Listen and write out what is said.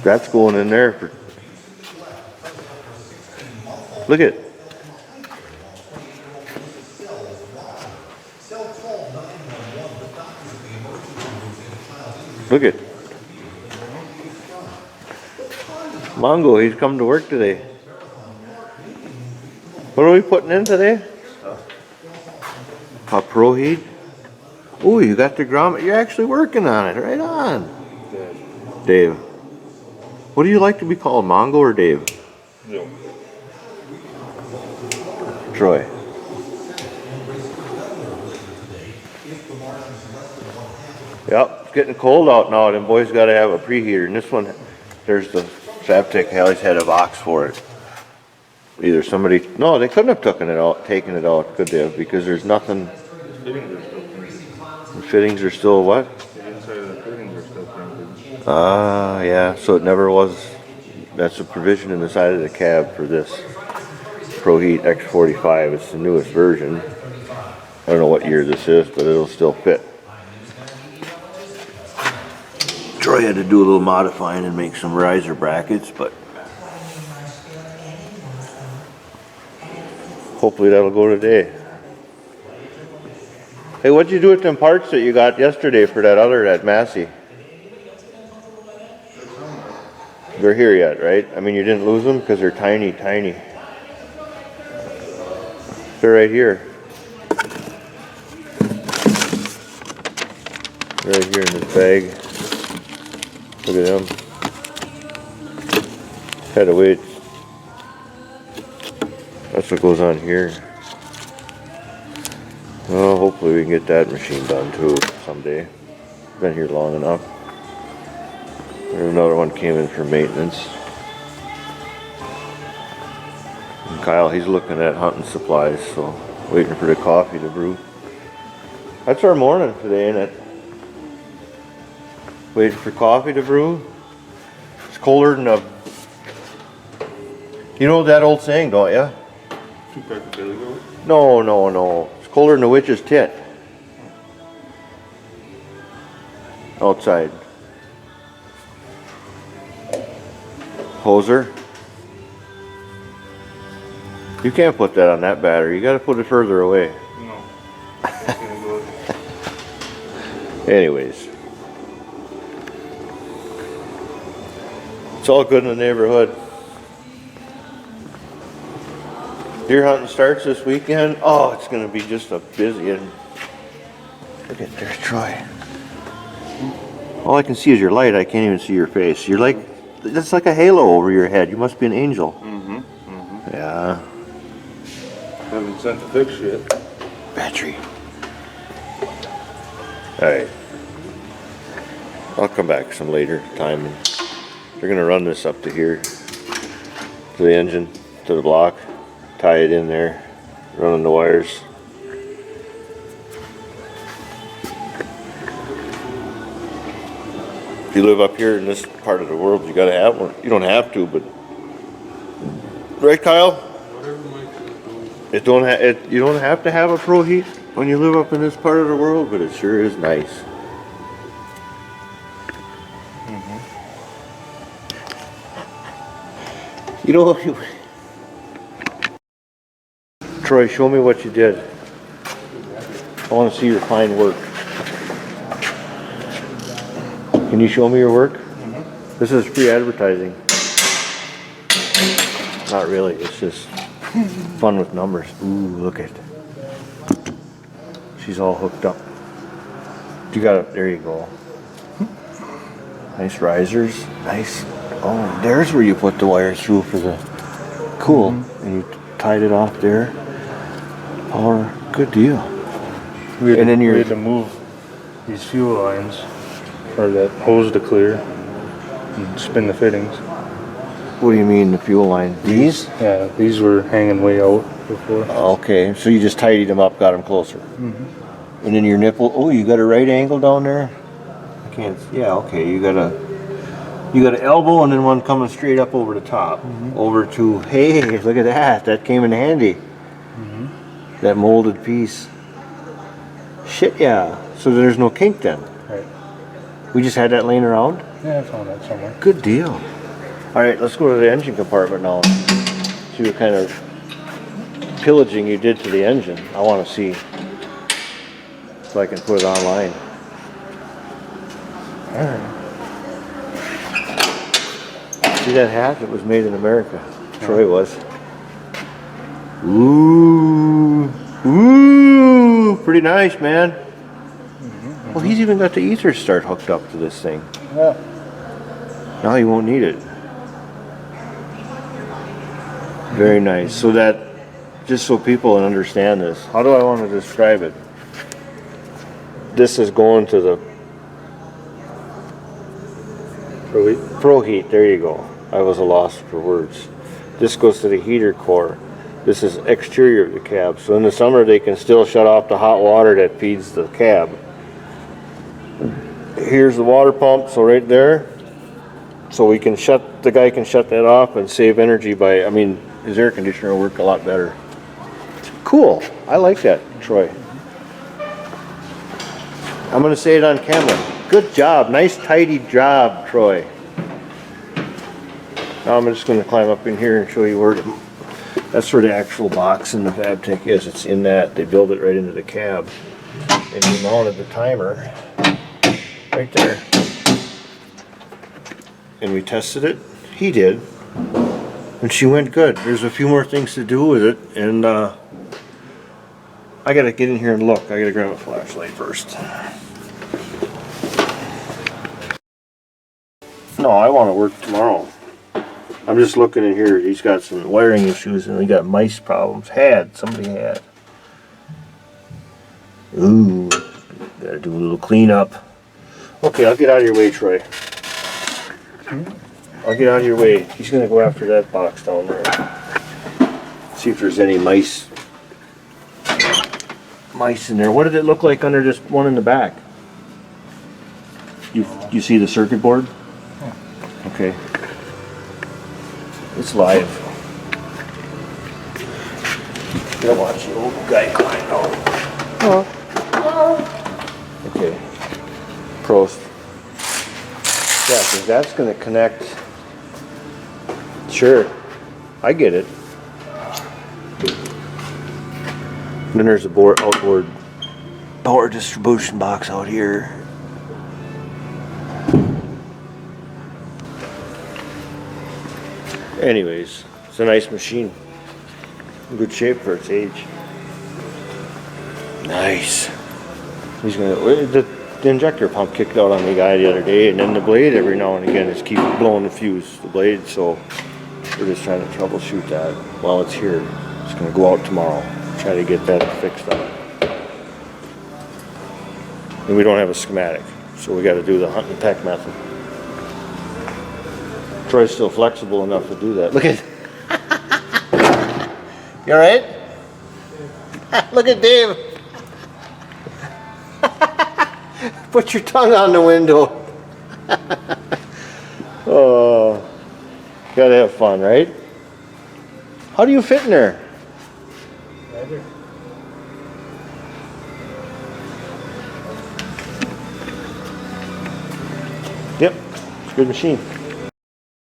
That's going in there for. Look at. Look at. Mongo, he's come to work today. What are we putting in today? A Pro Heat? Oh, you got the grommet. You're actually working on it. Right on. Dave. What do you like to be called, Mongo or Dave? No. Troy. Yep, it's getting cold out now. Them boys got to have a preheater. And this one, there's the Fabtek. Hallie's had a box for it. Either somebody, no, they couldn't have taken it out, could they have? Because there's nothing. The fittings are still what? The inside of the fittings are still printed. Ah, yeah. So it never was. That's a provision in the side of the cab for this Pro Heat x45. It's the newest version. I don't know what year this is, but it'll still fit. Troy had to do a little modifying and make some riser brackets, but hopefully that'll go today. Hey, what'd you do with them parts that you got yesterday for that Massey? They're here yet, right? I mean, you didn't lose them because they're tiny, tiny. They're right here. Right here in this bag. Look at them. Had to wait. That's what goes on here. Well, hopefully we can get that machine done too someday. Been here long enough. There's another one came in for maintenance. And Kyle, he's looking at hunting supplies, so waiting for the coffee to brew. That's our morning today, ain't it? Waiting for coffee to brew. It's colder than a. You know that old saying, don't you? Two-pack of Billy Goat? No, no, no. It's colder than a witch's tit. Outside. Hoser. You can't put that on that battery. You got to put it further away. No. It's gonna go. Anyways. It's all good in the neighborhood. Deer hunting starts this weekend. Oh, it's going to be just a busy. And look at there's Troy. All I can see is your light. I can't even see your face. You're like, that's like a halo over your head. You must be an angel. Mm-hmm. Mm-hmm. Yeah. Haven't sent the fix yet. Battery. All right. I'll come back some later time. They're going to run this up to here, to the engine, to the block, tie it in there, running the wires. If you live up here in this part of the world, you got to have one. You don't have to, but right, Kyle? You don't have to have a Pro Heat when you live up in this part of the world, but it sure is nice. You know, Troy, show me what you did. I want to see your fine work. Can you show me your work? Mm-hmm. This is free advertising. Not really, it's just fun with numbers. Ooh, look at it. She's all hooked up. You got it, there you go. Nice risers, nice. Oh, there's where you put the wires through for the cool, and you tied it off there. Power, good deal. We had to move these fuel lines, or that hose to clear, and spin the fittings. What do you mean the fuel line? These? Yeah, these were hanging way out before. Okay, so you just tidied them up, got them closer. Mm-hmm. And then your nipple. Oh, you got a right angle down there. I can't. Yeah, okay. You got an elbow and then one coming straight up over the top. Mm-hmm. Over to, hey, look at that. That came in handy. Mm-hmm. That molded piece. Shit, yeah. So there's no kink then. Right. We just had that laying around? Yeah, I found that somewhere. Good deal. All right, let's go to the engine compartment now. See what kind of pillaging you did to the engine. I want to see so I can put it online. All right. See that hat? It was made in America. Troy was. Ooh. Ooh. Pretty nice, man. Well, he's even got the ether start hooked up to this thing. Yeah. Now he won't need it. Very nice. So that, just so people understand this, how do I want to describe it? This is going to the Pro heat. There you go. I was a loss for words. This goes to the heater core. This is exterior of the cab. So in the summer they can still shut off the hot water that feeds the cab. Here's the water pump, so right there. So we can the guy can shut that off and save energy by, I mean, his air conditioner will work a lot better. Cool. I like that, Troy. I'm going to say it on camera. Good job. Nice, tidy job, Troy. Now I'm just going to climb up in here and show you that's where the actual box in the Fabtek is. It's in that. They build it right into the cab. And we mounted the timer right there. And we tested it. He did. And she went good. There's a few more things to do with it. And I got to get in here and look. I got to grab a flashlight first. No, I want to work tomorrow. I'm just looking in here. He's got some wiring issues and we got mice problems. Somebody had. Ooh, gotta do a little cleanup. Okay, I'll get out of your way, Troy. I'll get out of your way. He's gonna go after that box down there. See if there's any mice in there. What did it look like under this one in the back? You see the circuit board? Okay. It's live. Gotta watch the old guy climb out. Okay. Prost. Yeah, because that's going to connect. Sure. I get it. And then there's a outboard power distribution box out here. Anyways, it's a nice machine. In good shape for its age. Nice. He's gonna. The injector pump kicked out on the guy the other day, and then the blade every now and again is keep blowing the fuse. The blade, so we're just trying to troubleshoot that while it's here. It's gonna go out tomorrow. Try to get that fixed up. And we don't have a schematic, so we got to do the hunt and peck method. Troy's still flexible enough to do that. Look at. You all right? Look at Dave. Put your tongue on the window. Oh, gotta have fun, right? How do you fit in there? Right. Yep, it's a good machine.